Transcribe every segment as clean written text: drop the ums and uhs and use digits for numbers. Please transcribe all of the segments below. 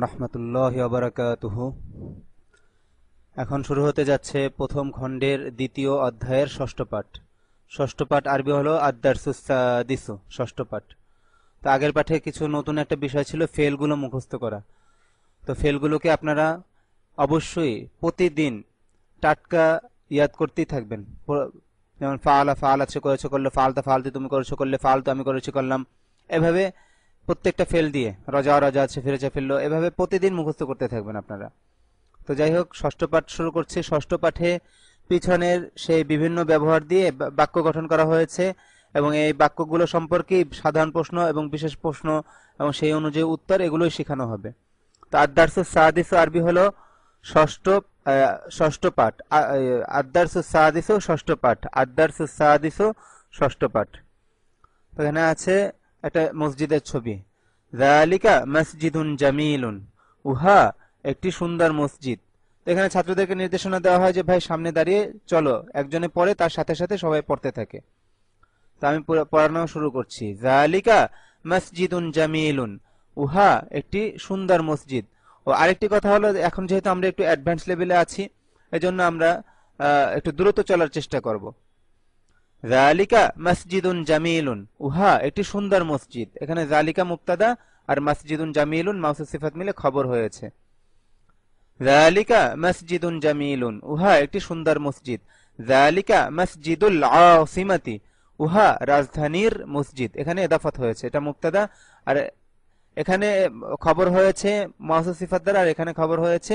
রাহমাতুল্লাহি ওয়া বারাকাতুহু। এখন শুরু হতে যাচ্ছে প্রথম খণ্ডের দ্বিতীয় অধ্যায়ের ষষ্ঠ পাঠ। ষষ্ঠ পাঠ আরবি হলো আদ-দারসুস সাদিসু, ষষ্ঠ পাঠ। তো আগের পাঠে কিছু নতুন একটা বিষয় ছিল ফেলগুলো মুখস্থ করা। তো ফেলগুলোকে আপনারা অবশ্যই প্রতিদিন টাটকা ইয়াদ করতেই থাকবেন। যেমন ফাআলা ফাআল আছে করেছে করলে, ফালতা ফালতি তুমি করেছো করলে, ফালতু আমি করেছি করলাম, এভাবে প্রত্যেকটা ফেল দিয়ে, রজা রজা আছে ফিরেছে ফেললো, এভাবে প্রতিদিন মুখস্থ করতে থাকবেন আপনারা। তো যাই হোক, ষষ্ঠ পাঠ শুরু করছি। ষষ্ঠ পাঠে পিছনের সেই বিভিন্ন ব্যবহার দিয়ে বাক্য গঠন করা হয়েছে এবং এই বাক্যগুলো সম্পর্কে সাধারণ প্রশ্ন এবং বিশেষ প্রশ্ন এবং সেই অনুযায়ী উত্তর এগুলোই শেখানো হবে। তো আদ-দারসুস সাদিসু আরবি হলো ষষ্ঠ পাঠ। আদ-দারসুস সাদিসু ষষ্ঠ পাঠ, আদ-দারসুস সাদিসু ষষ্ঠ পাঠ। তো এখানে আছে একটা মসজিদের ছবি। যালিকা মসজিদুন জামিলুন, উহা একটি সুন্দর মসজিদ। এখানে ছাত্রদেরকে নির্দেশনা দেওয়া হয় যে ভাই সামনে দাঁড়িয়ে চলো, একজনে পড়ে তার সাথে সাথে সবাই পড়তে থাকে। তো আমি পড়ানো শুরু করছি। যালিকা মসজিদুন জামিলুন, উহা একটি সুন্দর মসজিদ। ও আরেকটি কথা হলো, এখন যেহেতু আমরা একটু অ্যাডভান্স লেভেলে আছি, এজন্য আমরা একটু দ্রুত চলার চেষ্টা করব। যালিকা মসজিদুন জামিলুন, উহা একটি সুন্দর মসজিদ। এখানে যালিকা মুবতাদা আর মসজিদুন জামিলুন মাউসুফ সিফাত মিলে খবর হয়েছে। যালিকা মসজিদুন জামিলুন, উহা একটি সুন্দর মসজিদ। যালিকা মসজিদুল আসিমাতি, উহা রাজধানীর মসজিদ। এখানে ইদাফাত হয়েছে, এটা মুবতাদা আর এখানে খবর হয়েছে মাউসুফ সিফাত দ্বারা, আর এখানে খবর হয়েছে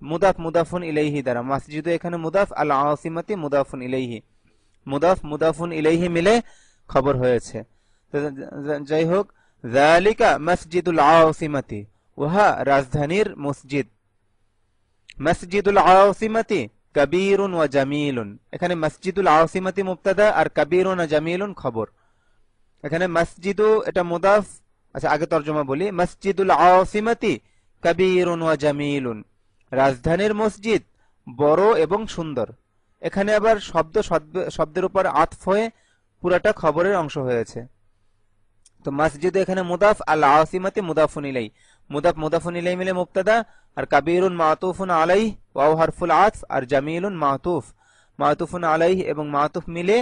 মুদাফ মুদাফুন ইলাইহি দ্বারা। মসজিদ এখানে মুদাফ, আল আসিমাতি মুদাফুন ইলাইহি, মুদাফ মুদাফুন ইলাইহি মিলে খবর হয়েছে। যাই হোক, যালিকা মসজিদুল আসিমাতি, উহা রাজধানীর মসজিদ। মসজিদুল আসিমাতি কবীরুন ওয়া জামিলুন, এখানে মসজিদুল আসিমাতি মুবতাদা আর কবীরুন ওয়া জামিলুন খবর। এখানে মসজিদু এটা মুদাফ। আচ্ছা, আগে তরজমা বলি। মসজিদুল আসিমাতি কবীরুন ওয়া জামিলুন, রাজধানীর মসজিদ বড় এবং সুন্দর। এখানে আবার শব্দের উপর আতফ হয়ে পুরাটা খবরের অংশ হয়েছে। তো মসজিদ এখানে মুদাফ, আল আসিমাতি মুদাফুন ইলাই, মুদাফ মুদাফুন ইলাই মিলে মুবতাদা আর কাবীরুন মাতুফুন আলাইহি ওয়াও হারফুল আতফ আর জামিলুন মাতুফ, মাতুফুন আলাইহি এবং মাতুফ মিলে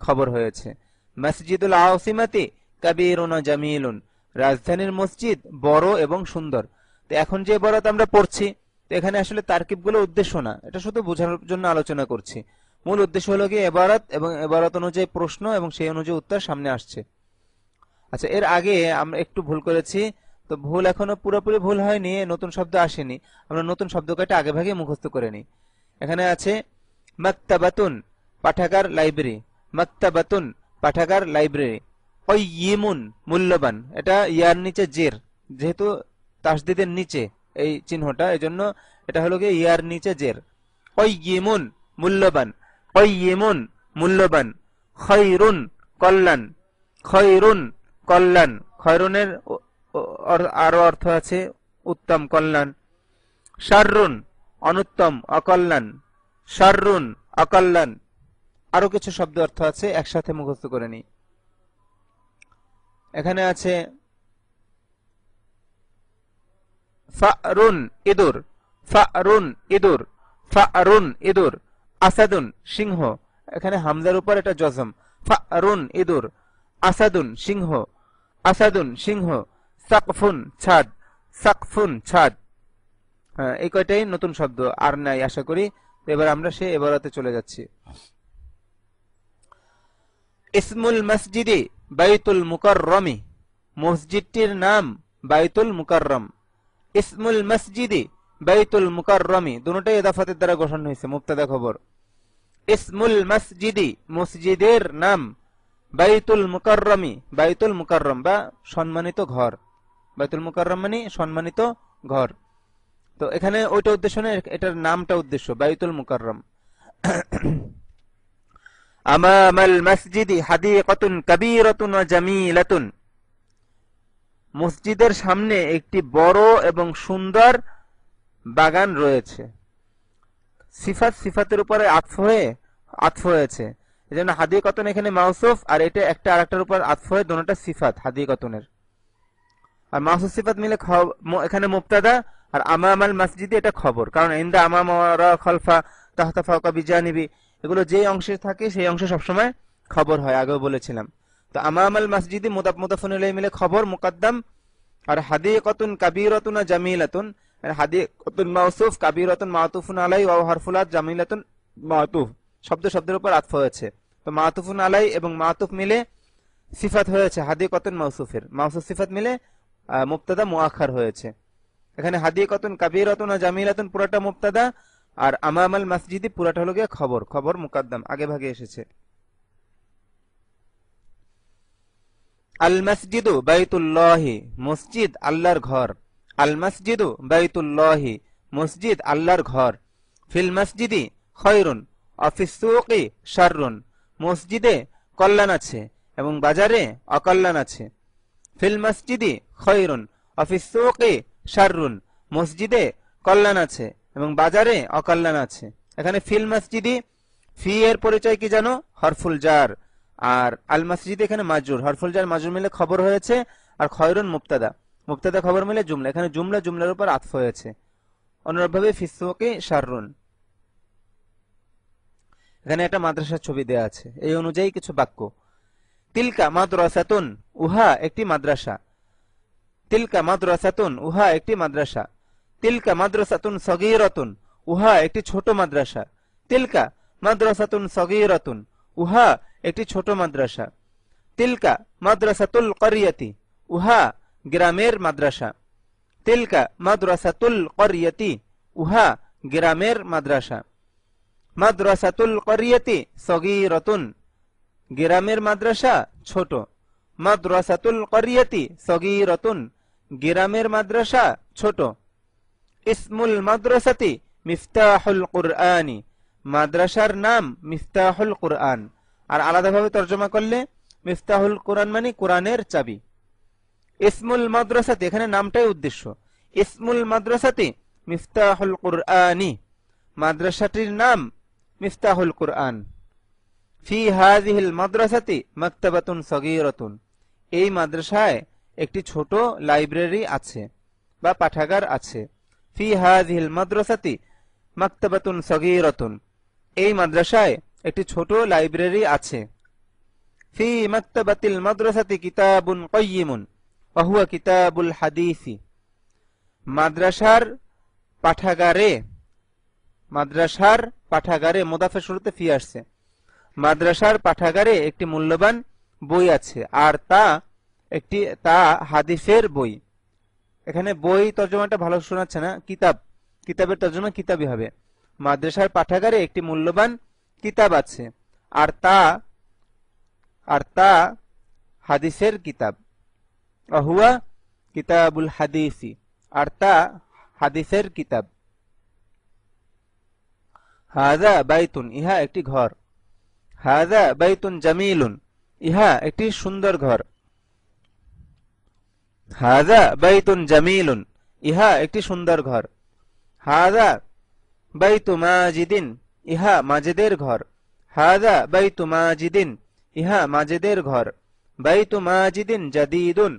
খবর হয়েছে। মসজিদুল আসিমাতি কবীরুন ওয়া জামিলুন, রাজধানীর মসজিদ বড় এবং সুন্দর। তো এখন যে ইবারত আমরা পড়ছি, তো এখানে আসলে তারকিবগুলো উদ্দেশ্য না, এটা শুধু বোঝানোর জন্য আলোচনা করছি। মূল উদ্দেশ্য হলো কি ইবারত এবং ইবারত অনুযায়ী প্রশ্ন এবং সেই অনুযায়ী উত্তর সামনে আসছে। আচ্ছা, এর আগে আমরা একটু ভুল করেছি। তো ভুল এখনো পুরোপুরি ভুল হয়নি, নতুন শব্দ আসেনি। আমরা নতুন শব্দ কয়টা আগে ভাগে মুখস্থ করে নিই। এখানে আছে মাকতাবাতুন, পাঠাগার লাইব্রেরি। মাকতাবাতুন, পাঠাগার লাইব্রেরি। কাইয়িমুন, মূল্যবান। এটা ইয়ার নিচে জের, যেহেতু তাসদিদের নিচে এই চিহ্নটা, এজন্য এটা হলো কি ইয়ার নিচে জের। কাইয়িমুন, মূল্যবান। কাইয়িমুন, মূল্যবান। খায়রুন, কল্যাণ। খায়রুন, কল্যাণ। খায়রুনের আরো অর্থ আছে উত্তম, কল্যাণ। শাররুন, অনুত্তম, অকল্যাণ। শাররুন, অকল্যাণ। আরো কিছু শব্দ অর্থ আছে, একসাথে মুখস্থ করে নিই। এখানে আছে ফারুন, ইঁদুর। ফারুন, ইঁদুর। ফারুন, ইঁদুর। আসাদুন, সিংহ। এখানে হামজার উপর এটা জজম। ফারুন, ইঁদুর। আসাদুন, সিংহ। আসাদুন, সিংহ। সাকফুন, ছাদ। সাকফুন, ছাদ। হ্যাঁ, এই কয়টাই নতুন শব্দ, আর নাই আশা করি। এবার আমরা সেই ইবারতে চলে যাচ্ছি। ইসমুল মসজিদি বাইতুল মুকাররমি, মসজিদটির নাম বাইতুল মুকাররম। ইসমুল মসজিদি বাইতুল মুকাররমি, দুটোটাই ইদাফাতের দ্বারা গঠন হয়েছে, মুবতাদা খবর। ইসমুল মসজিদি, মসজিদের নাম, বাইতুল মুকাররমি, বাইতুল মুকাররম বা সম্মানিত ঘর, বাইতুল মুকাররম মানে সম্মানিত ঘর। তো এখানে ওইটা উদ্দেশ্য না, এটার নামটা উদ্দেশ্য, বাইতুল মুকাররম। আমামাল মসজিদি হাদিকাতুন কাবীরাতুন ওয়া জামিলাতুন, মসজিদের সামনে একটি বড় এবং সুন্দর বাগান রয়েছে। সিফাত সিফাতের উপরে আতফ হয়েছে, এজন্য হাদিকাতুন এখানে মাউসুফ, আর এটা একটা আরেকটার উপর আতফ হয়ে দুটোটা সিফাত হাদিকাতুনের। আর মাউসুফ সিফাত মিলে এখানে মুবতাদা, আর আমামাল মসজিদি এটা খবর, কারণ ইনদা আমামা ওয়ারা খালফা তাহতা ফাওকা বিজানিবি, এগুলো যে অংশে থাকে সেই অংশে সবসময় খবর হয়, আগেও বলেছিলাম। তো আমামাল মসজিদি মুদাফ মুদাফুন ইলাইহি মিলে খবর মুকদ্দম, আর হাদিকাতুন কাবীরাতুন জামিলাতুন, হাদিকাতুন মাউসুফ, কাবীরাতুন মাতুফুন আলাই, ওয়া হারফুলাত, জামিলাতুন মাতুফ, শব্দ শব্দের উপর আতফ হয়েছে। তো মাতুফুন আলাই এবং মাতুফ মিলে সিফাত হয়েছে হাদিকাতুন মাউসুফের, মাউসুফ সিফাত মিলে মুবতাদা মুআখার হয়েছে। এখানে হাদিকাতুন কাবীরাতুন জামিলাতুন পুরোটা মুবতাদা, আর আমামাল মসজিদি পুরোটা হলো গিয়ে খবর, খবর মুকদ্দম আগে ভাগে এসেছে। আল মসজিদু বাইতুল্লাহি, মসজিদ আল্লাহর ঘর। আল মসজিদু বাইতুল্লাহি, মসজিদ আল্লাহর ঘর। ফিল মসজিদি খৈরুন অফিস সুকি শাররুন, মসজিদে কল্যাণ আছে এবং বাজারে অকল্যাণ আছে। ফিল মসজিদি খৈরুন অফিস সুকি শাররুন, মসজিদে কল্যাণ আছে এবং বাজারে অকল্যাণ আছে। এখানে ফিল মসজিদি, ফি এর পরিচয় কি জানো? হরফুল জার, আর আল মসজিদ এখানে মাজরুর, হরফুল জার মাজরুর মিলে খবর হয়েছে, আর খয়রুন মুবতাদা, মুবতাদা খবর মিলে জুমলা, এখানে জুমলা জুমলার উপর আতফ হয়েছে। অনুরূপভাবে ফিসুকি শাররুন, এখানে একটা মাদ্রাসার ছবি দেয়া আছে, এই অনুযায়ী কিছু বাক্য। তিলকা মাদ্রাসাতুন, উহা একটি মাদ্রাসা। তিলকা মাদ্রাসাতুন, উহা একটি মাদ্রাসা। তিলকা মাদ্রাসাতুন সগীরাতুন, উহা একটি ছোট মাদ্রাসা। তিলকা মাদ্রাসাতুন সগীরাতুন, উহা একটি ছোট মাদ্রাসা। তিলকা মাদ্রাসাতুল করিয়াতি, উহা গ্রামের মাদ্রাসা। তিলকা মাদ্রাসাতুল করিয়াতি, উহা গ্রামের মাদ্রাসা। মাদ্রাসাতুল করিয়াতি সগীরাতুন, গ্রামের মাদ্রাসা ছোট। মাদ্রাসাতুল করিয়াতি সগীরাতুন, গ্রামের মাদ্রাসা ছোট। ইসমুল মাদ্রাসাতি মিফতাহুল কুরআনি, মাদ্রাসার নাম মিফতাহুল কুরআন, আর আলাদাভাবে তর্জমা করলে মিফতাহুল কুরআন মানে কোরআনের চাবি। ইসমুল মাদ্রাসাতি, এখানে নামটাই উদ্দেশ্য। ইসমুল মাদ্রাসাতি মিফতাহুল কুরআনি, মাদ্রাসাটির নাম মিফতাহুল কুরআন। ফি হাযিহিল মাদ্রাসাতি মাকতাবাতুন সগীরাতুন, এই মাদ্রাসায় একটি ছোট লাইব্রেরি আছে বা পাঠাগার আছে। ফি হাযিহিল মাদ্রাসাতি মাকতাবাতুন সগীরাতুন, এই মাদ্রাসায় একটি ছোট লাইব্রেরি আছে। ফি মাকতাবাতিল মাদ্রাসাতি কিতাবুন কাইয়িমুন ওয়া হুয়া কিতাবুল হাদিসি, মাদ্রাসার পাঠাগারে, মাদ্রাসার পাঠাগারে মুদাফের শুরুতে ফি আসছে, মাদ্রাসার পাঠাগারে একটি মূল্যবান বই আছে, আর তা হাদিসের বই। এখানে বই তর্জমাটা ভালো শোনাচ্ছে না, কিতাব, কিতাবের তর্জমা কিতাবই হবে। মাদ্রাসার পাঠাগারে একটি মূল্যবান কিতাব আছে, আর তা হাদিসের কিতাব। হুয়া কিতাবুল হাদিসি, আর তা হাদিসের কিতাব। হাযা বাইতুন, ইহা একটি ঘর। হাযা বাইতুন জামিলুন, ইহা একটি সুন্দর ঘর। হাযা বাইতুন জামিলুন, ইহা একটি সুন্দর ঘর। হাযা বাইতু মাজিদিন, ইহা মাজিদের ঘর। হাযা বাইতু মাজিদিন, ইহা মাজিদের ঘর। বাইতু মাজিদিন জাদীদুন,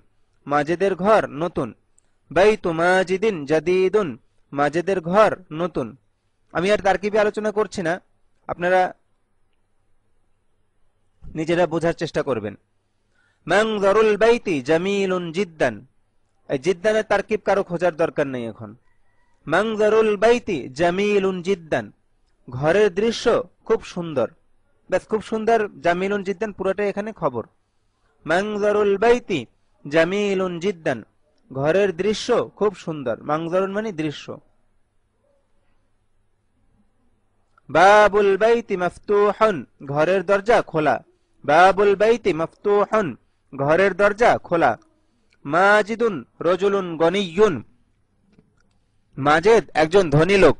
মাজিদের ঘর নতুন। বাইতু মাজিদিন জাদীদুন, মাজিদের ঘর নতুন। আমি আর তারকিবে আলোচনা করছি না, আপনারা নিজেরা বোঝার চেষ্টা করবেন। মানজারুল বাইতি জামিলুন জিদ্দান, এই জিদ্দানের তারকিব কারো খোঁজার দরকার নেই এখন। মানজারুল বাইতি জামিলুন জিদ্দান, ঘরের দৃশ্য খুব সুন্দর, ব্যাস খুব সুন্দর। জামিলুন জিদ্দান পুরোটাই এখানে খবর। মানজারুল বাইতি জামিলুন জিদ্দান, ঘরের দৃশ্য খুব সুন্দর। মানজারুন মানে দৃশ্য। বাবুল বাইতি মাফতুহুন, ঘরের দরজা খোলা। বাবুল বাইতি মাফতুহুন, ঘরের দরজা খোলা। মাজিদুন রজুলুন গনিয়ুন, মাজেদ একজন ধনী লোক।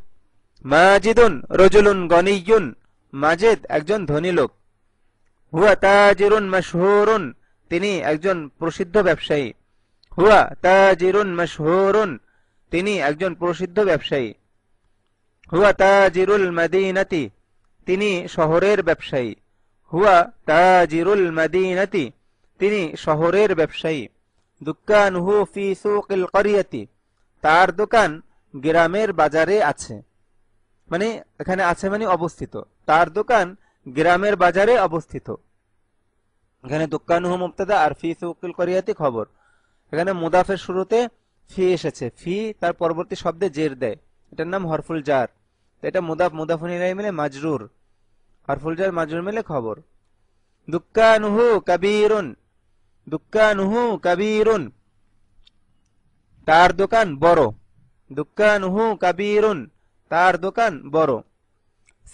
মাজিদুন রজুলুন গনিয়ুন, মাজেদ একজন ধনী লোক। হুয়া তাজিরুন মাশহুরুন, তিনি একজন প্রসিদ্ধ ব্যবসায়ী। হুয়া তাজিরুন মাশহুরুন, তিনি একজন প্রসিদ্ধ ব্যবসায়ী। হুয়া তাজিরুল মাদিনাতি, তিনি শহরের ব্যবসায়ী। হুয়া তাজিরুল মাদিনাতি, তিনি শহরের ব্যবসায়ী। দুকানুহু ফি সুকিল ক্বরিয়াতি, তার দোকান গ্রামের বাজারে আছে। মানে এখানে আছে মানে অবস্থিত, তার দোকান গ্রামের বাজারে অবস্থিত। এখানে দুকানুহু মুবতাদা আর ফি সুকিল ক্বরিয়াতি খবর। এখানে মুদাফের শুরুতে ফি এসেছে, ফি তার পরবর্তী শব্দে জের দেয়, এটার নাম হরফুল জার। এটা মুদাফ মুদাফুন ইলাইহি মিলে মাজরুর, হরফুল জার মাজরুর মিলে খবর। দুকানুহু কাবীরুন, দুকানুহু কাবীরুন, তার দোকান বড়। দুকানুহু কাবীরুন, তার দোকান বড়।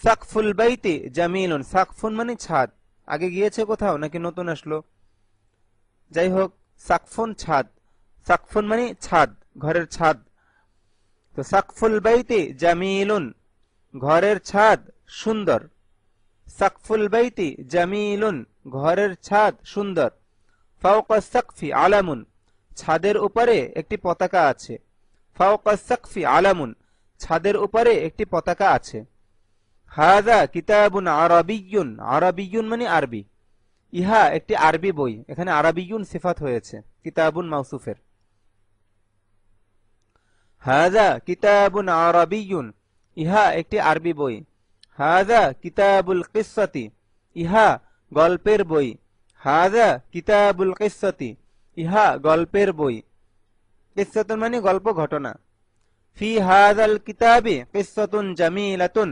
সাকফুল বাইতি জামিলুন, সাকফুন মানে ছাদ। আগে গিয়েছে কোথাও নাকি নতুন আসলো? যাই হোক, সাকফুন ছাদ, সাকফুন মানে ছাদ, ঘরের ছাদ। তো সাকফুল বাইতি জামিলুন, ঘরের ছাদ সুন্দর। সাকফুল বাইতি জামিলুন, ঘরের ছাদ সুন্দর। ফাওকা সাকফি আলামুন, ছাদের উপরে একটি পতাকা আছে। ফাওকা সাকফি আলামুন, ছাদের উপরে একটি পতাকা আছে। হাযা কিতাবুন আরাবিয়্যুন, আরাবিয়্যুন মানে আরবি। ইহা একটি আরবি বই, এখানে আরাবিয়্যুন সিফাত হয়েছে কিতাবুন মাউসুফের। হাযা কিতাবুন আরাবিয়্যুন, ইহা একটি আরবি বই। হাযা কিতাবুল কিসসাতি, ইহা গল্পের বই। হাযা কিতাবুল কিসসাতি, ইহা গল্পের বই। কিসসাতুন মানে গল্প, ঘটনা। ফি হাযাল কিতাবি কিসসাতুন জামিলাতুন,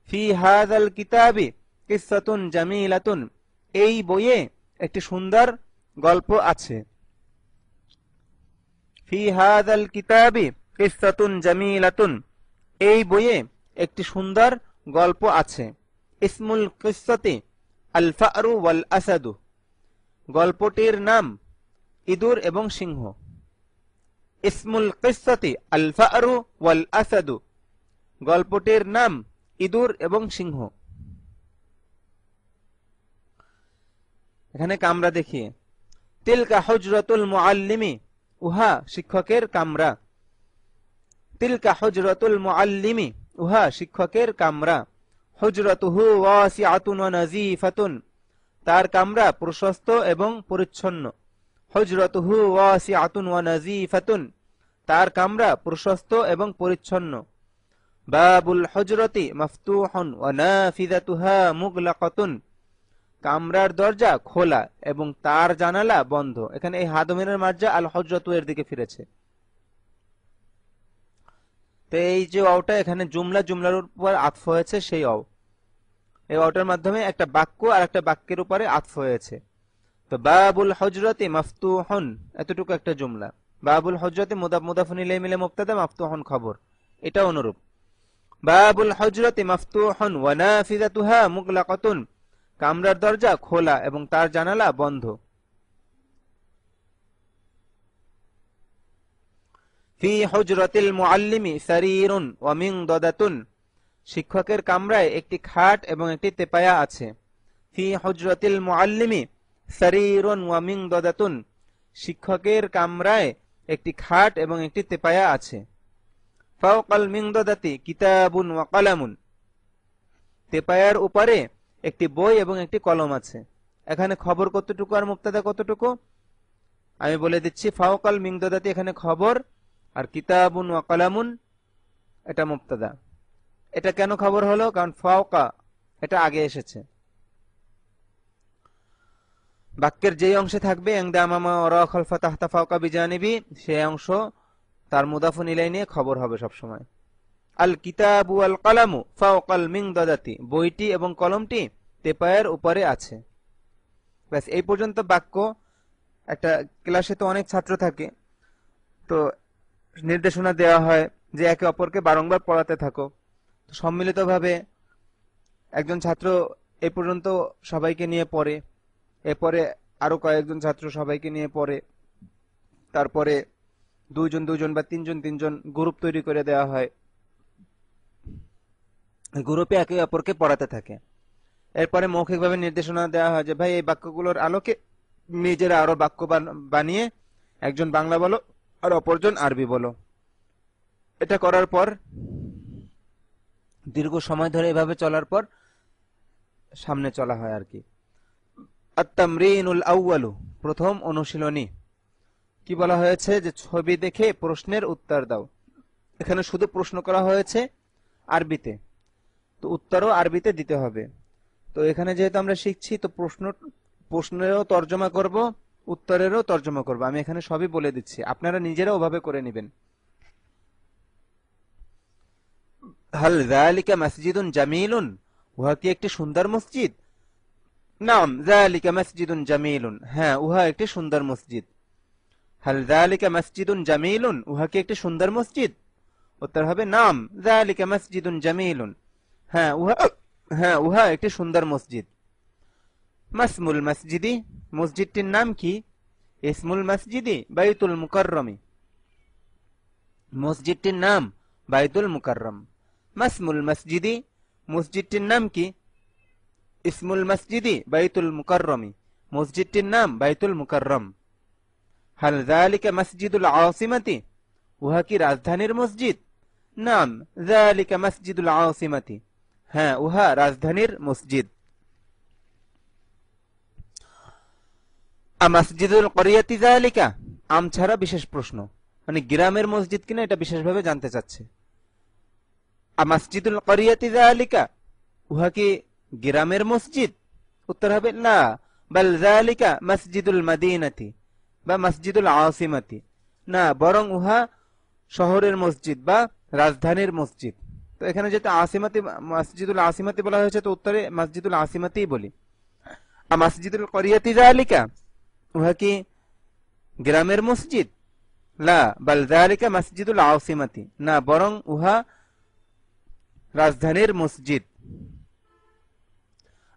ফি হাযাল কিতাবি কিসসাতুন জামিলাতুন, এই বইয়ে একটি সুন্দর গল্প আছে। ফি হাযাল কিতাবি কিসসাতুন জামিলাতুন, এই বইয়ে একটি সুন্দর গল্প আছে। ইসমুল কিসসাতি আল ফারু ওয়াল আসাদু, গল্পটির নাম ইঁদুর এবং সিংহ। ইসমুল কিসসাতি আল ফারু ওয়াল আসাদু, গল্পটির নাম ইঁদুর এবং সিংহ। এখানে কামরা দেখিয়ে, তিলকা হুজরাতুল মুআল্লিমি, উহা শিক্ষকের কামরা। তিলকা হুজরাতুল মুআল্লিমি, উহা শিক্ষকের কামরা। হুজরাতুহু ওয়াসিআতুন ওয়া নাযীফাতুন, তার কামরা প্রশস্ত এবং পরিচ্ছন্ন। হুজরাতুহু ওয়াসিআতুন ওয়া নাযীফাতুন, তার কামরা প্রশস্ত এবং পরিচ্ছন্ন। বাবুল হুজরাতি মাফতুহুন ওয়া নাফিযাতুহা মুগলাকাতুন, কামরার দরজা খোলা এবং তার জানালা বন্ধ। এখানে এই হাদমিনের মার্জা আল হুজরাতু এর দিকে ফিরেছে। তো এই যে ওটা এখানে জুমলা, জুমলার উপর আতফ হয়েছে সেই অ, এই অটার মাধ্যমে একটা বাক্য আর একটা বাক্যের উপরে আতফ হয়েছে। তো বাবুল হুজরাতি মাফতুহুন, এতটুকু একটা জুমলা। বাবুল হুজরাতি মুদাফ মুদাফুন ইলাইহি মিলে মুবতাদা, মাফতুহুন খবর, এটা অনুরূপ। বাবুল হুজরাতি মাফতুহুন ওয়া নাফিযাতুহা মুগলাকাতুন, কামরার দরজা খোলা এবং তার জানালা বন্ধ। ফি হুজরাতিল মুআল্লিমি সারীরুন ওয়া মিনদাদাতুন, শিক্ষকের কামরায় একটি খাট এবং একটি তেপায়া আছে। ফি হুজরাতিল মুআল্লিমি সারীরুন ওয়া মিনদাদাতুন, শিক্ষকের কামরায় একটি খাট এবং একটি তেপায়া আছে। ফাওকাল মিনদাদাতি কিতাবুন ওয়া কলামুন, তেপায়ার উপরে একটি বই এবং একটি কলম আছে। এখানে খবর কতটুকু আর মুবতাদা কতটুকু আমি বলে দিচ্ছি। ফাওকাল মিনদাদাতি এখানে খবর, আর কিতাবুন ওয়া কলামুন এটা মুবতাদা। এটা কেন খবর হলো? কারণ ফাওকা এটা আগে এসেছে। বাক্যের যেই অংশে থাকবে ইনদা আমামা ওয়া খালফা তাহতা ফাওকা বিজানিবি, সেই অংশ তার মুদাফুন ইলাইহি নিয়ে খবর হবে সব সময়। আল কিতাবু ওয়াল কলামু ফাওকাল মিনদাদাতি, বইটি এবং কলমটি তেপায়ের উপরে আছে। ব্যাস এই পর্যন্ত বাক্য। একটা ক্লাসে তো অনেক ছাত্র থাকে, তো নির্দেশনা দেওয়া হয় যে একে অপরকে বারংবার পড়াতে থাকো। সম্মিলিতভাবে একজন ছাত্র এ পর্যন্ত সবাইকে নিয়ে পড়ে, এরপরে আরো কয়েকজন ছাত্র সবাইকে নিয়ে পড়ে, তারপরে দুইজন দুইজন বা তিনজন তিনজন গ্রুপ তৈরি করে দেওয়া হয়, গ্রুপে একে অপরকে পড়াতে থাকে। এরপরে মৌখিকভাবে নির্দেশনা দেওয়া হয় যে ভাই এই বাক্যগুলোর আলোকে নিজেরা আরো বাক্য বানিয়ে একজন বাংলা বলো আর অপরজন আরবি বলো। এটা করার পর দীর্ঘ সময় ধরে এভাবে চলার পর সামনে চলা হয় আর কি। আত-তামরিনুল আউয়ালু, প্রথম অনুশীলনী। কি বলা হয়েছে যে ছবি দেখে প্রশ্নের উত্তর দাও। এখানে শুধু প্রশ্ন করা হয়েছে আরবিতে, তো উত্তরও আরবিতে দিতে হবে। তো এখানে যেহেতু আমরা শিখছি, তো প্রশ্নেরও তর্জমা করব, উত্তরেরও তর্জমা করব। আমি এখানে সবই বলে দিচ্ছি, আপনারা নিজেরা ওভাবে করে নেবেন। হাল যালিকা মসজিদুন জামিলুন, উহা কি একটি সুন্দর মসজিদ? নাম যালিকা মসজিদুন জামিলুন, হ্যাঁ উহা একটি সুন্দর মসজিদ। হাল যালিকা মসজিদুন জামিলুন, উহা কি একটি সুন্দর মসজিদ? উত্তর হবে নাম যালিকা মসজিদুন জামিলুন, হ্যাঁ উহা একটি সুন্দর মসজিদ। মাসমুল মসজিদি, মসজিদটির নাম কি? ইসমুল মসজিদি বাইতুল মুকাররমি, মসজিদটির নাম বাইতুল মুকাররম। মাসমুল মসজিদি, মসজিদটির নাম কি? ইসমুল মসজিদি বাইতুল মুকাররমি, মসজিদটির নাম বাইতুল মুকাররম। হাল যালিকা মসজিদুল আসিমাতি, উহা কি রাজধানীর মসজিদ? নাম যালিকা মসজিদুল আসিমাতি, হ্যাঁ উহা রাজধানীর মসজিদ। আমাসজিদুল করিয়াতি যালিকা, আম ছাড়া বিশেষ প্রশ্ন, মানে গ্রামের মসজিদ কিনা এটা বিশেষভাবে জানতে চাচ্ছে। আমাসজিদুল করিয়াতি যালিকা, উহা কি গ্রামের মসজিদ? উত্তর হবে লা বাল যালিকা মসজিদুল মদিনাতি বা মসজিদুল আসিমাতি, না বরং উহা শহরের মসজিদ বা রাজধানীর মসজিদ। তো এখানে যেহেতু আসিমাতি মসজিদুল আসিমাতি বলা হয়েছে, তো উত্তরে মসজিদুল আসিমাতি বলি। আমাসজিদুল করিয়াতি যালিকা, উহা কি গ্রামের মসজিদ? লা বাল যালিকা মসজিদুল আসিমাতি, না বরং উহা রাজধানীর মসজিদ।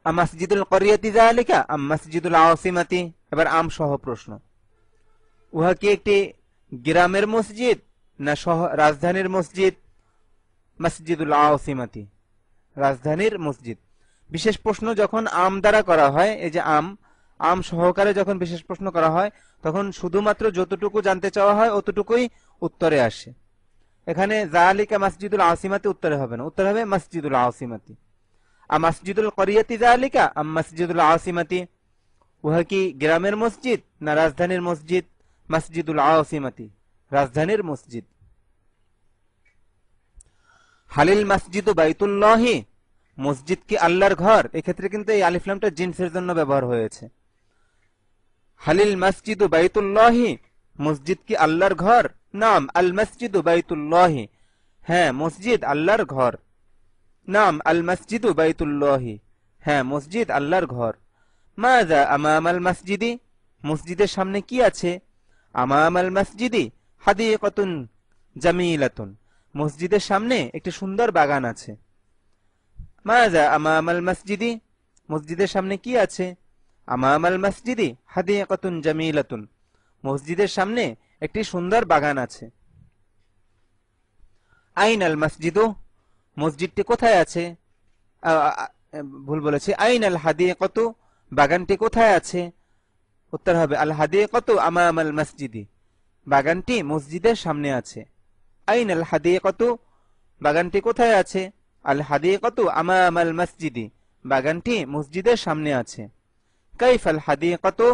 আমাসজিদুল করিয়াতি যালিকা আম মসজিদুল আসিমাতি, এবার আম সহ প্রশ্ন। উহা কি একটি গ্রামের মসজিদ না রাজধানীর মসজিদ? মসজিদুল আসিমাতি, রাজধানীর মসজিদ। বিশেষ প্রশ্ন যখন আম দ্বারা করা হয়, এই যে আম সহকারে যখন বিশেষ প্রশ্ন করা হয়, তখন শুধুমাত্র যতটুকু জানতে চাওয়া হয় অতটুকুই উত্তরে আসে। এখানে যালিকা মসজিদুল আসিমাতি উত্তরে হবে না, উত্তর হবে মসজিদুল আসিমাতি। আমাসজিদুল করিয়াতি যালিকা আম মসজিদুল আসিমাতি, উহা কি গ্রামের মসজিদ না রাজধানীর মসজিদ? মসজিদুল আসিমাতি, রাজধানীর মসজিদ। হালিল মসজিদু বাইতুল্লাহি, মসজিদ কি আল্লাহর ঘর? এক্ষেত্রে কিন্তু এই আলিফ লামটা জিনসের জন্য ব্যবহার হয়েছে। হালিল মসজিদু বাইতুল্লাহি, মসজিদ কি আল্লাহর ঘর? নাম আল মসজিদু বাইতুল্লাহি, হ্যাঁ মসজিদ আল্লাহর ঘর। নাম আল মসজিদু বাইতুল্লাহি, হ্যাঁ মসজিদ আল্লাহর ঘর। মাযা আমামাল মসজিদি, মসজিদের সামনে কি আছে? আমামাল মসজিদি হাদিকাতুন জামিলাতুন, মসজিদের সামনে একটি সুন্দর বাগান আছে। মাযা আমামাল মসজিদি, মসজিদের সামনে কি আছে? আমামাল মসজিদি হাদিকাতুন জামিলাতুন, মসজিদের সামনে একটি সুন্দর বাগান আছে। আইনাল মসজিদু, মসজিদটি কোথায় আছে? ভুল বলেছি, আইনাল হাদিকাতু, বাগানটি কোথায় আছে? উত্তর হবে আল হাদিকাতু আমামাল মসজিদি, বাগানটি মসজিদের সামনে আছে। আইনাল হাদিকাতু, বাগানটি কোথায় আছে? আল হাদিকাতু আমামাল মসজিদি, বাগানটি মসজিদের সামনে আছে। কাইফাল হাদিকাতু,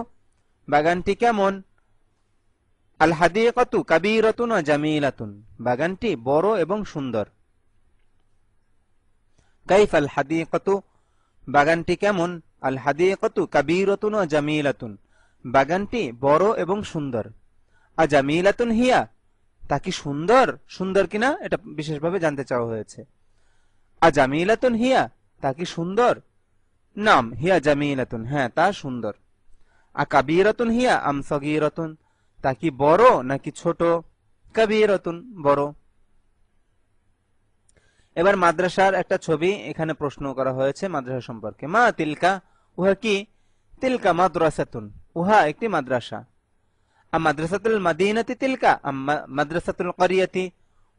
বাগানটি কেমন? আল হাদিকাতু কাবীরাতুন ওয়া জামিলাতুন, বাগানটি বড় এবং সুন্দর। কাইফাল হাদিকাতু, বাগানটি কেমন? আল হাদিকাতু কাবীরাতুন ওয়া জামিলাতুন, বাগানটি বড় এবং সুন্দর। আজামিলাতুন হিয়া, তা কি সুন্দর? সুন্দর কিনা এটা বিশেষভাবে জানতে চাওয়া হয়েছে। আজামিলাতুন হিয়া, তা কি সুন্দর? নাম হিয়া জামিলাতুন, হ্যাঁ তা সুন্দর। আকাবীরাতুন হিয়া আম সগীরাতুন, তা কি বড় নাকি ছোট? কাবীরাতুন বড়। এবার মাদ্রাসার একটা ছবি এখানে প্রশ্ন করা হয়েছে মাদ্রাসা সম্পর্কে। মা তিলকা, উহা কি? তিলকা মাদ্রাসাতুন, উহা একটি মাদ্রাসা। আম মাদ্রাসাতুল মাদিনাতি তিলকা আম মাদ্রাসাতুল ক্বরিয়াতি,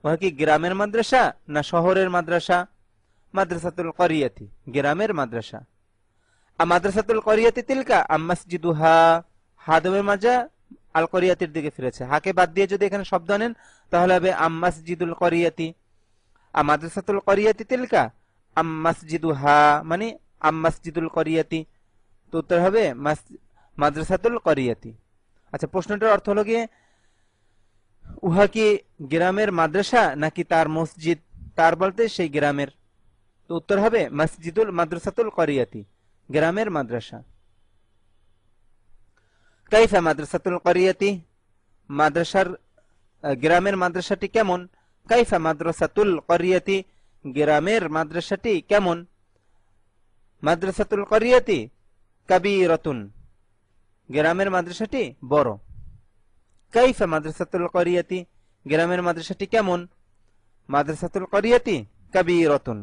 উহা কি গ্রামের মাদ্রাসা না শহরের মাদ্রাসা? মাদ্রাসাতুল ক্বরিয়াতি, গ্রামের মাদ্রাসা। আম মাদ্রাসাতুল ক্বরিয়াতি তিলকা আম মসজিদুহা, হাদমের মাজা আল ক্বরিয়াতির দিকে ফিরেছে, হাকে বাদ দিয়ে যদি এখানে শব্দ আনেন তাহলে হবে আম মসজিদুল ক্বরিয়াতি। আম মাদ্রাসাতুল ক্বরিয়াতি তিলকা আম মসজিদুহা, মানে আম মসজিদুল ক্বরিয়াতি, তো উত্তর হবে মাদ্রাসাতুল ক্বরিয়াতি। আচ্ছা, প্রশ্নটার অর্থ হলো গিয়ে উহা কি গ্রামের মাদ্রাসা নাকি তার মসজিদ? তার বলতে সেই গ্রামের, তো উত্তর হবে মসজিদুল মাদ্রাসাতুল ক্বরিয়াতি, গ্রামের মাদ্রাসা। কাইফা মাদ্রাসাতুল ক্বরিয়াতি, মাদ্রাসার গ্রামের মাদ্রাসাটি কেমন? কাইফা মাদ্রাসাতুল ক্বরিয়াতি, গ্রামের মাদ্রাসাটি কেমন? মাদ্রাসাতুল ক্বরিয়াতি কাবীরাতুন, গ্রামের মাদ্রাসাটি বড়। কাইফা মাদ্রাসাতুল ক্বরিয়াতি, গ্রামের মাদ্রাসাটি কেমন? মাদ্রাসাতুল ক্বরিয়াতি কাবীরাতুন,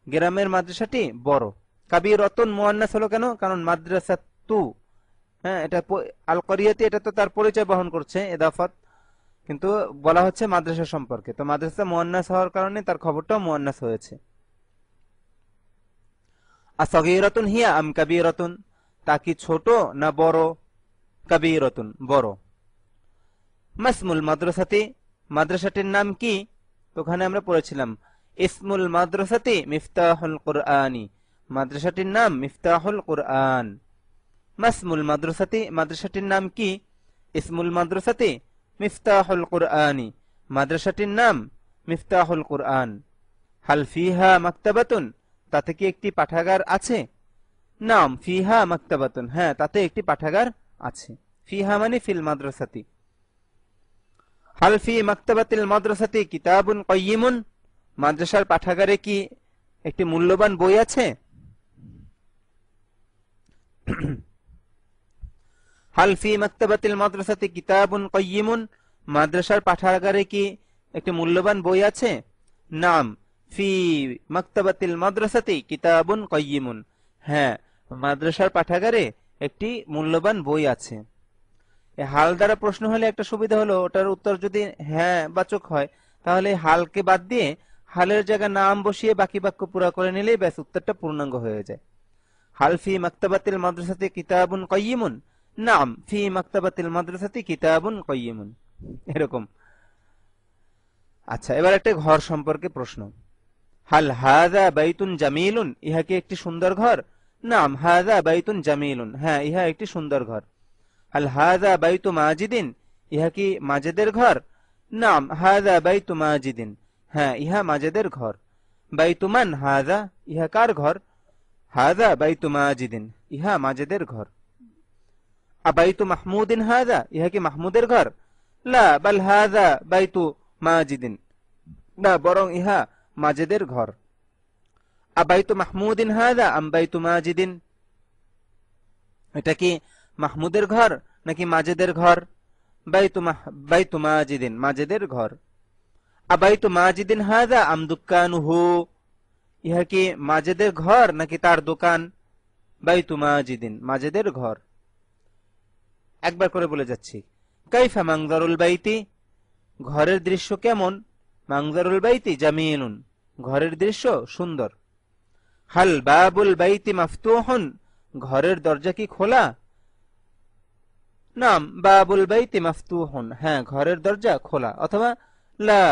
গ্রামের মাদ্রাসাটি বড়। কাবীরাতুন মুয়ান্নাস হলো কেন? কারণ মাদ্রাসাতু, হ্যাঁ, এটা আল ক্বরিয়াতি, এটা তো তার পরিচয় বহন করছে ইদাফাত, কিন্তু বলা হচ্ছে মাদ্রাসা সম্পর্কে, তো মাদ্রাসা মুয়ান্নাস হওয়ার কারণে তার খবরটাও মুয়ান্নাস হয়েছে। আসগীরাতুন হিয়া আম কাবীরাতুন, তা কি ছোট না বড়? কাবীরাতুন, বড়। মাসমুল মাদ্রাসাতি, মাদ্রাসাটির নাম কি? তো ওখানে আমরা পড়েছিলাম ইসমুল মাদ্রাসাতি মিফতাহুল কুরআনি, মাদ্রাসাটির নাম মিফতাহুল কুরআন। মাসমুল মাদ্রাসাতি, মাদ্রাসাটির নাম কি? ইসমুল মাদ্রাসাতি মিফতাহুল কুরআনি, মাদ্রাসাটির নাম মিফতাহুল কুরআন। হাল ফিহা মাকতাবাতুন, তাতে কি একটি পাঠাগার আছে? নাম ফিহা মাকতাবাতুন, হ্যাঁ, তাতে একটি পাঠাগার আছে। ফিহা মানে ফিল মাদ্রাসাতি। হাল ফি মাকতাবাতিল মাদ্রাসাতি কিতাবুন কাইয়িমুন, মাদ্রাসার পাঠাগারে কি একটি মূল্যবান বই আছে? হাল ফি মাকতাবাতিল মাদ্রাসাতি কিতাবুন কাইয়িমুন, মাদ্রাসার পাঠাগারে কি একটি মূল্যবান বই আছে? নাম ফি মাকতাবাতিল মাদ্রাসাতি কিতাবুন কাইয়িমুন, হ্যাঁ, মাদ্রাসার পাঠাগারে একটি মূল্যবান বই আছে। হাল দ্বারা প্রশ্ন হলে একটা সুবিধা হলো, ওটার উত্তর যদি হ্যাঁ বাচক হয় তাহলে হালকে বাদ দিয়ে হালের জায়গায় নাম বসিয়ে বাকি বাক্য পুরা করে নিলেই ব্যাস উত্তরটা পূর্ণাঙ্গ হয়ে যায়। হাল ফি মাকতাবাতিল মাদ্রাসাতি কিতাবুন কাইয়িমুন, নাম ফি মাকতাবাতিল মাদ্রাসাতি কিতাবুন কাইয়িমুন, এরকম। আচ্ছা, এবার একটা ঘর সম্পর্কে প্রশ্ন। হাল হাযা বাইতুন জামিলুন, ইহা কি একটি সুন্দর ঘর? নাম হাযা বাইতুন জামিলুন, হ্যাঁ, ইহা একটি সুন্দর ঘর। হাল হাযা বাইতু মাজিদিন, ইহা কি মাজিদের ঘর? নাম হাযা বাইতু মাজিদিন, হ্যাঁ, ইহা মাজিদের ঘর। বাইতু মান হাযা, ইহা কার ঘর? হাযা বাইতু মাজিদিন, ইহা মাজিদের ঘর। আবাইতু মাহমুদিন হাযা, ইহা কি মাহমুদের ঘর? লা বাল হাযা বাইতু মাজিদিন, না, বরং ইহা মাজিদের ঘর। আবাইতু মাহমুদিন হাযা আম বাইতু মাজিদিন, এটা কি মাহমুদের ঘর নাকি মাজিদের ঘর? বাইতু মাজিদিন, মাজিদের ঘর। আবাইতু মাজিদিন হাযা আম দুক্কানুহু, ইহা কি মাজিদের ঘর নাকি তার দোকান? বাইতু মাজিদিন, মাজিদের ঘর। একবার করে বলে যাচ্ছি। কাইফা মানজারুল বাইতি, ঘরের দৃশ্য কেমন? মানজারুল বাইতি জামিলুন, ঘরের দৃশ্য সুন্দর। হাল বাবুল বাইতি মাফতুহুন, ঘরের দরজা কি খোলা? নাম বাবুল বাইতি মাফতুহুন, হ্যাঁ, ঘরের দরজা খোলা। অথবা লা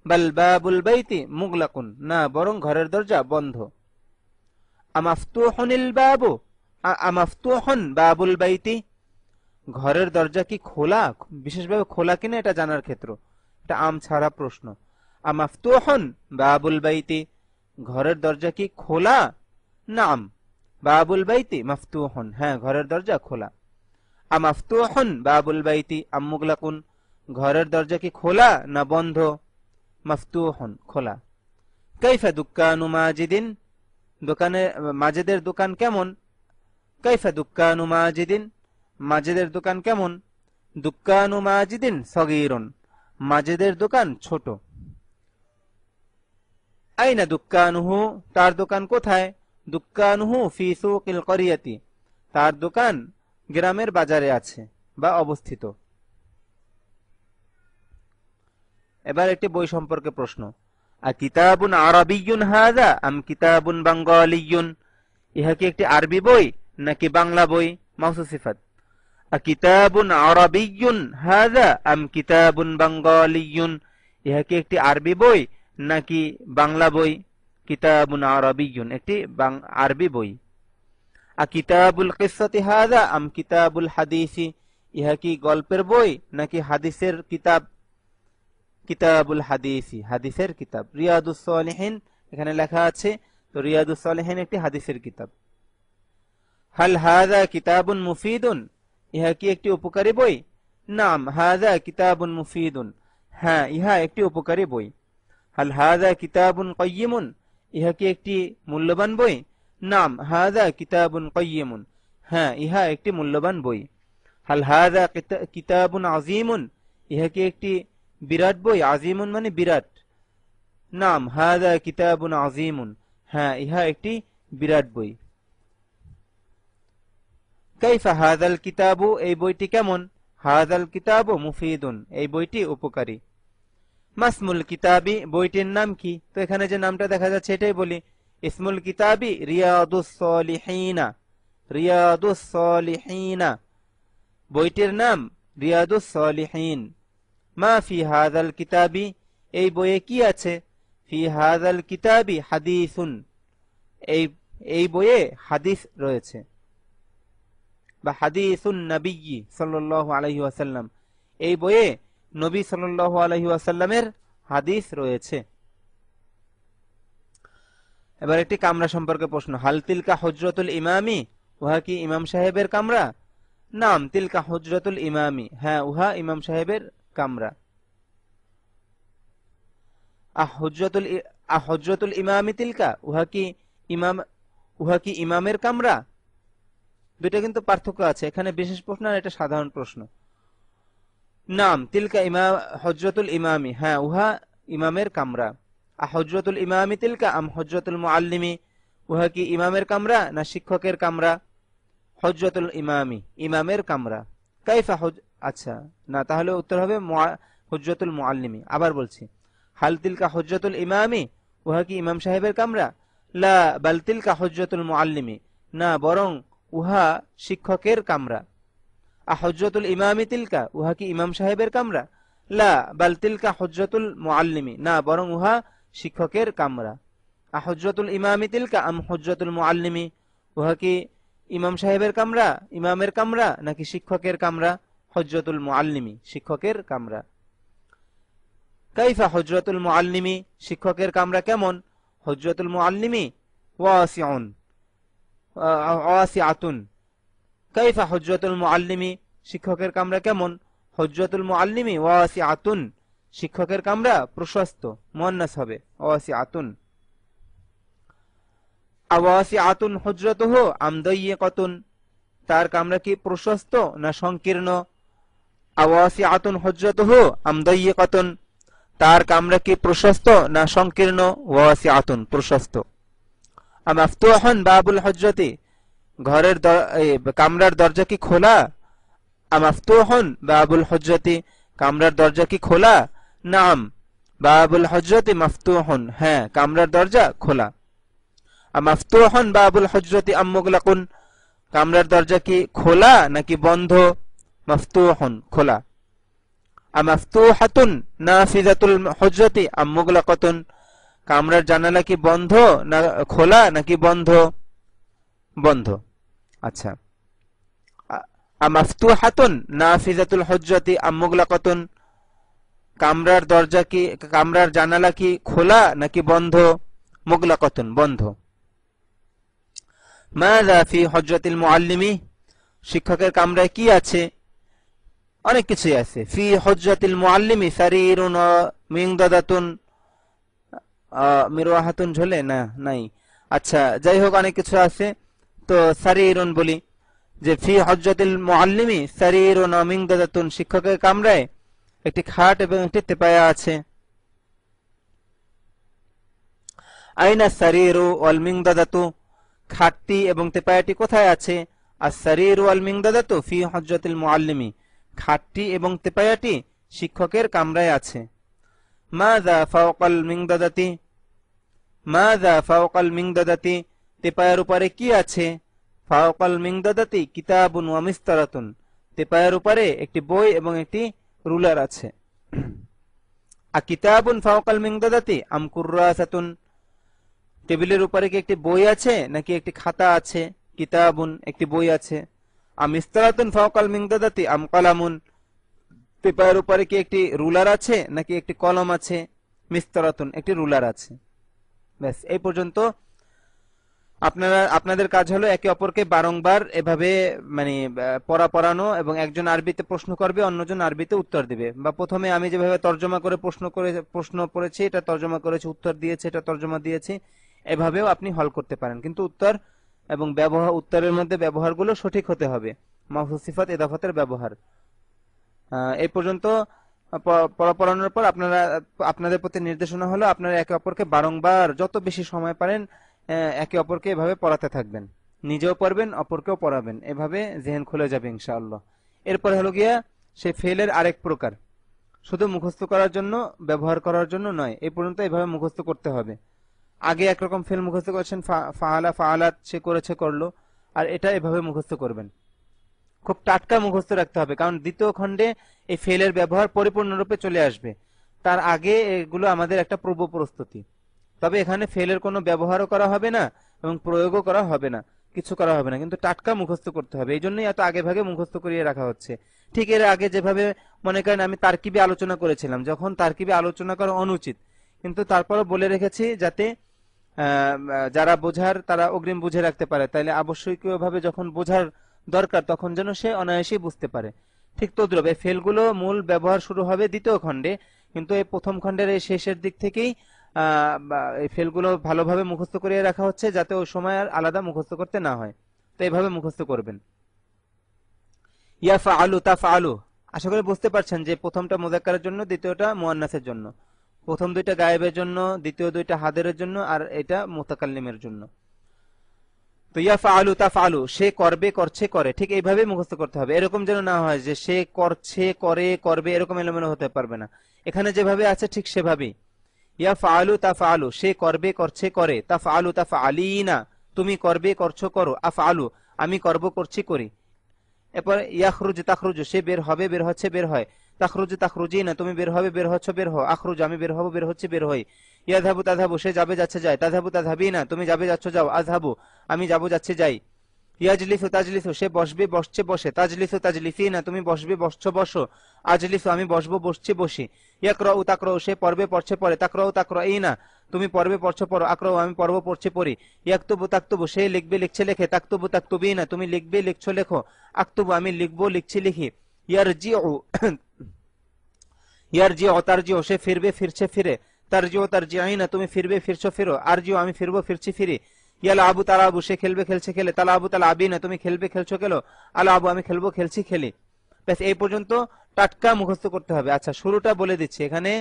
বাল বাবুল বাইতি মুগলাকুন, না, বরং ঘরের দরজা বন্ধ। আমাফতুহুনিল বাবু, আমাফতুহুন বাবুল বাইতি, ঘরের দরজা কি খোলা, বিশেষভাবে খোলা কিনা এটা জানার ক্ষেত্র, এটা আম ছাড়া প্রশ্ন। আমাফতুহুন বাবুল বাইতি, ঘরের দরজা কি খোলা? নাম বাবুল বাইতি মাফতুহুন, হ্যাঁ, ঘরের দরজা খোলা। আমাফতুহুন বাবুল বাইতি আম মুগলাকুন, ঘরের দরজা কি খোলা না বন্ধ? মাফতুহুন, খোলা। কাইফা দুক্কানু মাজিদিন, দোকানে মাজিদের দোকান কেমন? কাইফা দুক্কানু মাজিদিন, মাজিদের দোকান কেমন? দুক্কানু মাজিদিন সগীরুন, মাজেদের দোকান ছোট। আইনা দুক্কানুহু, তার দোকান কোথায়? দুক্কানুহু ফি সুকিল করিয়াতি, তার দোকান গ্রামের বাজারে আছে বা অবস্থিত। এবার একটি বই সম্পর্কে প্রশ্ন। কিতাবুন আরবিয়্যুন হাযা আম কিতাবুন বাঙ্গালিয়্যুন, ইহা কি একটি আরবি বই নাকি বাংলা বই? মাউসুফ সিফাত। কিতাবুন আরবিয়্যুন হাযা আম কিতাবুন বাঙ্গালিয়্যুন, ইহা কি একটি আরবি বই নাকি বাংলা বই? কিতাবুন আরবিয়্যুন, একটি আরবি বই। কিতাবুল কিসসাতি হাযা আম কিতাবুল হাদিসি, ইহা কি গল্পের বই নাকি হাদিসের কিতাব? কিতাবুল হাদিসি, হাদিসের কিতাব। রিয়াদুস সালিহিন এখানে লেখা আছে, তো রিয়াদুস সালিহিন একটি হাদিসের কিতাব। হাল হাযা কিতাবুন মুফিদুন, ইহা কি একটি উপকারী বই? নাম হাযা কিতাবুন মুফিদুন, হ্যাঁ ইহা একটি উপকারী বই। হাল হাযা কিতাবুন কাইয়িমুন, ইহা কি একটি মূল্যবান বই? নাম হাযা কিতাবুন কাইয়িমুন, হ্যাঁ ইহা একটি মূল্যবান বই। হাল হাযা কিতাবুন আযীমুন, ইহা কি একটি বিরাট বই? আজিমুন মানে বিরাট। নাম হাযা কিতাবুন আযীমুন, হ্যাঁ ইহা একটি বিরাট বই। কাইফা হাযাল কিতাবু, এই বইটি কেমন? হাযাল কিতাবু মুফিদুন, এই বইটি উপকারী। মাসমুল কিতাবি, বইটির নাম কি? তো এখানে যে নামটা দেখা যাচ্ছে এটাই বলি। ইসমুল কিতাবি রিয়াদুস সালিহিনা, রিয়াদুস সালিহিনা, বইটির নাম রিয়াদুস সালিহিন। মা ফি হাযাল কিতাবি, এই বইয়ে কি আছে? ফি হাযাল কিতাবি হাদিসুন, এই বইয়ে হাদিস রয়েছে, বা হাদিসুন নবী সাল্লাল্লাহু আলাইহি ওয়াসাল্লাম, এই বইয়ে নবী সাল্লাল্লাহু আলাইহি ওয়াসাল্লামের হাদিস রয়েছে। এবার একটি কামরা সম্পর্কে প্রশ্ন। হাল তিলকা হুজরাতুল ইমামি, উহা কি ইমাম সাহেবের কামরা? নাম তিলকা হুজরাতুল ইমামি, হ্যাঁ উহা ইমাম সাহেবের কামরা। হুজরাতুল ইমামি তিলকা, উহা কি ইমামের কামরা? দুইটা কিন্তু পার্থক্য আছে, এখানে বিশেষ প্রশ্ন আর এটা সাধারণ প্রশ্ন। নাম তিলকা হুজরাতুল ইমামি, হ্যাঁ উহা ইমামের কামরা। হুজরাতুল ইমামি তিলকা আম হুজরাতুল মুআল্লিমি, উহা কি ইমামের কামরা না শিক্ষকের কামরা? হুজরাতুল ইমামি, ইমামের কামরা। কাইফা আচ্ছা না, তাহলে উত্তর হবে হুজরাতুল মুআল্লিমি। আবার বলছি, হাল তিলকা হুজরাতুল ইমামি, উহা কি ইমাম সাহেবের কামরা? লা বাল তিলকা হুজরাতুল মুআল্লিমি, না বরং উহা শিক্ষকের কামরা। হুজরাতুল ইমামি তিলকা, উহা কি ইমাম সাহেবের কামরা? লা বাল তিলকা হুজরাতুল মুআল্লিমি, না বরং উহা শিক্ষকের কামরা। হুজরাতুল ইমামি তিলকা আম হুজরাতুল মুআল্লিমি, উহা কি ইমাম সাহেবের কামরা, ইমামের কামরা নাকি শিক্ষকের কামরা? হুজরাতুল মুআল্লিমি, শিক্ষকের কামরা। কাইফা হুজরাতুল মুআল্লিমি, শিক্ষকের কামরা কেমন? হুজরাতুল মুআল্লিমি ওয়াসিআতুন। কাইফা হুজরাতুল মুআল্লিমি, শিক্ষকের কামরা কেমন? হুজরাতুল মুআল্লিমি ওয়াসিআতুন, শিক্ষকের কামরা প্রশস্ত, মুয়ান্নাস হবে ওয়াসিআতুন। আওয়াসিআতুন হুজরাতুহু আম দায়্যিকাতুন, তার কামরা কি প্রশস্ত না সংকীর্ণ? আওয়াসিআতুন হুজরাতুহু আম দায়্যিকাতুন, তার কামরা কি প্রশস্ত না সংকীর্ণ? ওয়াসিআতুন, প্রশস্ত। মাফতুহুন বাবুল হুজরাতি, ঘরের কামরার দরজা কি খোলা? মাফতুহুন বাবুল হুজরাতি, কামরার দরজা কি খোলা? নাম বাবুল হুজরাতি মাফতুহুন, হ্যাঁ কামরার দরজা খোলা। মাফতুহুন বাবুল হুজরাতি আম মুগলাকুন, কামরার দরজা কি খোলা নাকি বন্ধ? মাফতুহুন, খোলা। মাফতুহাতুন নাফিযাতুল হুজরাতি আম মুগলাকাতুন, কামরার জানালা কি বন্ধ না খোলা নাকি বন্ধ? বন্ধ। আচ্ছা, মাফতুহাতুন নাফিযাতুল হুজরাতি আম মুগলাকাতুন, কামরার দরজা কি, কামরার জানালা কি খোলা নাকি বন্ধ? মুগলাকাতুন, বন্ধ। মাযা ফি হুজরাতিল মুআল্লিমি, শিক্ষকের কামরায় কি আছে? অনেক কিছুই আছে। ফি হুজরাতিল মুআল্লিমি সারিরুন মিংদাদাতুন, মিরওয়াহাতুন ঝোলে না, নাই। আচ্ছা যাই হোক, অনেক কিছু আছে, তো সারিরুন বলি যে ফি হুজরাতিল মুআল্লিমি সারিরুন মিংদাদাতুন, শিক্ষকের কামরায় একটি খাট এবং একটি তেপায়া আছে। আইনা সারিরু ওয়াল মিংদাদাতু, খাটটি এবং তেপায়াটি কোথায় আছে? আস-সারিরু ওয়াল মিংদাদাতু ফি হুজরাতিল মুআল্লিমি, খাটটি এবং তেপায়াটি শিক্ষকের কামরায় আছে। মাযা ফাওকাল মিংদাদাতি, মাযা ফাওকাল মিংদাদাতি, তেপায়ার উপরে কি আছে? ফাওকাল মিংদাদাতি কিতাবুন ওয়া মিসতারাতুন, তেপায়ার উপরে একটি বই এবং একটি রুলার আছে। কিতাবুন ফাওকাল মিংদাদাতি আম কুররাসাতুন, টেবিলের উপরে কি একটি বই আছে নাকি একটি খাতা আছে? কিতাবুন, একটি বই আছে। আম মিসতারাতুন ফাওকাল মিংদাদাতি আম কলামুন, পেপারের উপরে কি একটি রুলার আছে নাকি একটি কলম আছে? মিসতারাতুন, একটি রুলার আছে। ব্যাস, এই পর্যন্ত। আপনাদের কাজ হলো একে অপরকে বারংবার এভাবে মানে পড়ানো, এবং একজন আরবিতে প্রশ্ন করবে, অন্যজন আরবিতে উত্তর দিবে। বা প্রথমে আমি যেভাবে তর্জমা করে প্রশ্ন করেছি, এটা তর্জমা করেছি, উত্তর দিয়েছে, এটা তর্জমা দিয়েছি, এভাবেও আপনি হল করতে পারেন। কিন্তু উত্তর এবং উত্তরের মধ্যে ব্যবহারগুলো সঠিক হতে হবে, মাফুজ সিফাত ইদাফাতের ব্যবহার। এই পর্যন্ত পড়ানোর পর আপনাদের প্রতি নির্দেশনা হলো আপনারা একে অপরকে বারংবার যত বেশি সময় পারেন একে অপরকে এভাবে পড়াতে থাকবেন, নিজেও পড়বেন, অপরকেও পড়াবেন, এভাবে জেহেন খুলে যাবে ইনশাআল্লাহ। এরপরে হলো গিয়া সে ফেলের আরেক প্রকার, শুধু মুখস্থ করার জন্য, ব্যবহার করার জন্য নয়। এই পর্যন্ত এভাবে মুখস্থ করতে হবে। আগে একরকম ফেল মুখস্থ করেছেন, ফাআলা ফাআলাত, সে করেছে করলো, আর এটা এভাবে মুখস্থ করবেন। খুব টাটকা মুখস্থ রাখতে হবে, কারণ দ্বিতীয় খণ্ডে এই ফেলের ব্যবহার পরিপূর্ণরূপে চলে আসবে। তার আগে এগুলো আমাদের একটা পূর্ব প্রস্তুতি। তবে এখানে ফেলের কোনো ব্যবহারও করা হবে না এবং প্রয়োগও করা হবে না, কিছু করা হবে না, কিন্তু টাটকা মুখস্থ করতে হবে। এই জন্যই এত আগে ভাগে মুখস্থ করিয়ে রাখা হচ্ছে। ঠিক এর আগে যেভাবে মনে করেন আমি তারকিবে আলোচনা করেছিলাম, যখন তারকিবে আলোচনা করা অনুচিত, কিন্তু তারপরও বলে রেখেছি যাতে যারা বোঝার তারা অগ্রিম বুঝে রাখতে পারে, তাইলে আবশ্যকীয়ভাবে যখন বোঝার দরকার তখন যেন সে অনায়াসেই বুঝতে পারে। ঠিক তদ্রুপ এই ফেলগুলো মূল ব্যবহার শুরু হবে দ্বিতীয় খণ্ডে, কিন্তু এই প্রথম খণ্ডের এই শেষের দিক থেকেই এই ফেলগুলো ভালোভাবে মুখস্থ করিয়ে রাখা হচ্ছে, যাতে ওই সময় আর আলাদা মুখস্থ করতে না হয়। তো এইভাবে মুখস্থ করবেন। ইয়াফআলু তাফআলু, আশা করি বুঝতে পারছেন যে প্রথমটা মুযাক্কারের জন্য, দ্বিতীয়টা মুয়ান্নাসের জন্য। প্রথম দুইটা গায়েবের জন্য, দ্বিতীয় দুইটা হাদেরের জন্য, আর এটা মুতাকাল্লিমের জন্য। তো ইয়াফআলু তাফআলু, সে করবে, করছে, করে, ঠিক এইভাবে মুখস্থ করতে হবে। এরকম যেন না হয় যে সে করছে, করে, করবে, এরকম এলোমেলো হতে পারবে না। এখানে যেভাবে আছে ঠিক সেভাবেই। ইয়াফআলু তাফআলু, সে করবে, করছে, করে। তাফআলু তাফআলিনা, তুমি করবে, করছো, করো। আফআলু, আমি করব, করছি, করি। এরপর ইয়াখরুজ তাখরুজ, সে বের হবে, বের হচ্ছে, বের হয়। তাখরুজ তাখরুজিনা, তুমি বের হবে, বের হচ্ছ, বের হও। আখরুজ, আমি বের হব, বের হচ্ছে, বের হই। ইয়াযহাবু তাযহাবু, সে যাবে, যাচ্ছে, যায়। তাযহাবু তাযহাবিনা, তুমি যাবে, যাচ্ছ, যাও। আযহাবু, আমি যাব, যাচ্ছে, যাই। ইয়াজলিসু তাজলিসু, সে বসবে, বসছে, বসে। তাজলিসু তাজলিসিনা, তুমি বসবে, বসছো, বসো। আজলিসু, আমি বসবো, বসছি, বসি। ইয়াকরাউ তাকরাউ, সে পড়বে, পড়ছে, পড়ে। তাকরাউ তাকরাইনা, তুমি পড়বে, পড়ছো, পড়ো। আকরাউ, আমি পড়বো, পড়ছি, পড়ি। ইয়াকতুবু তাকতুবু, সে লিখবে, লিখছে, লেখে। তাকতুবু তাকতুবিনা, তুমি লিখবে, লিখছো, লেখো। আকতুবু, আমি লিখবো, লিখছি, লিখি। ইয়ারজিউ ইয়ারজিউ তারজিউ, সে ফিরবে, ফিরছে, ফিরে। তারজিউ তারজিআইনা, তুমি ফিরবে, ফিরছো, ফিরো। আরজিউ, আমি ফিরবো, ফিরছি, ফিরি। ইয়ালাবু তালাবু, সে খেলবে, খেলছে, খেলে। তালাবু তালাবিনা, তুমি খেলবে, খেলছো, খেলো। আলাবু, আমি খেলবো, খেলছি, খেলি। ব্যাস, এই পর্যন্ত টাটকা মুখস্থ করতে হবে। আচ্ছা, শুরুটা বলে দিচ্ছি। এখানে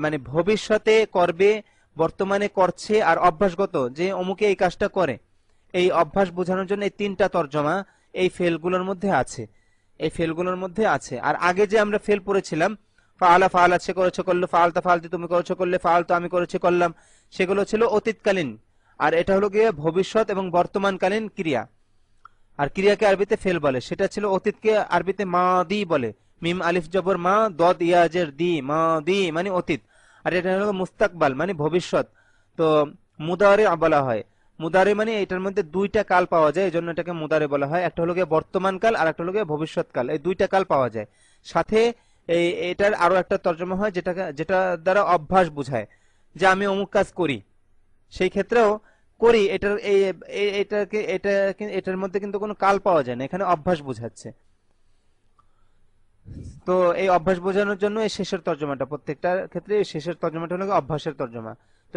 মানে ভবিষ্যতে করবে, বর্তমানে করছে, আর অভ্যাসগত যে অমুকে এই কাজটা করে, এই অভ্যাস বোঝানোর জন্য এই তিনটা তর্জমা এই ফেলগুলোর মধ্যে আছে, এই ফেলগুলোর মধ্যে আছে। আর আগে যে আমরা ফেল পড়েছিলাম, ফাআলা ফাআলাত, সে করেছে, করলো। ফাআলতা ফাআলতি, তুমি করেছো, করলে। ফাআলতু, আমি করেছি, করলাম, সেগুলো ছিল অতীতকালীন। আর এটা হলো গিয়ে ভবিষ্যৎ এবং বর্তমানকালীন ক্রিয়া। আর ক্রিয়াকে আরবিতে ফেল বলে, সেটা ছিল অতীতকে আরবিতে মাদি বলে। মিম আলিফ জবর মা, দদ ইয়াজের দি, মাদি মানে অতীত। আর এটা হলো মুস্তাকবাল মানে ভবিষ্যৎ। তো মুদারে বলা হয়। মুদারে মানে এটার মধ্যে দুইটা কাল পাওয়া যায়, এই জন্য এটাকে মুদারে বলা হয়। একটা হলো গিয়ে বর্তমান কাল, আর একটা হলো গিয়ে ভবিষ্যৎ কাল। এই দুইটা কাল পাওয়া যায়। সাথে এটার আরো একটা তর্জমা হয় যেটা দ্বারা অভ্যাস বোঝায়, যে আমি অমুক কাজ করি, সেই ক্ষেত্রেও করি। এটার মধ্যে কিন্তু কোনো কাল পাওয়া যায় না, এখানে অভ্যাস বোঝাচ্ছে। তো এই অভ্যাস বোঝানোর জন্য এই শেষের তর্জমাটা, প্রত্যেকটার ক্ষেত্রে এই শেষের তর্জমাটা হলো অভ্যাসের তর্জমা। তো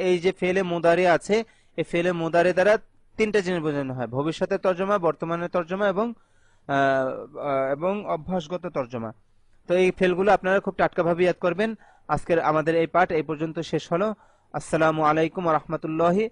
এই যে ফেলে মুদারে আছে, এই ফেলে মুদারে দ্বারা তিনটা জিনিস বোঝানো হয়: ভবিষ্যতের তর্জমা, বর্তমানের তর্জমা এবং অভ্যাসগত তর্জমা। তো এই ফেলগুলো আপনারা খুব টাটকাভাবে ইয়াদ করবেন। আজকের আমাদের এই পাঠ এই পর্যন্ত শেষ হলো। আসসালামু আলাইকুম ওয়া রাহমাতুল্লাহি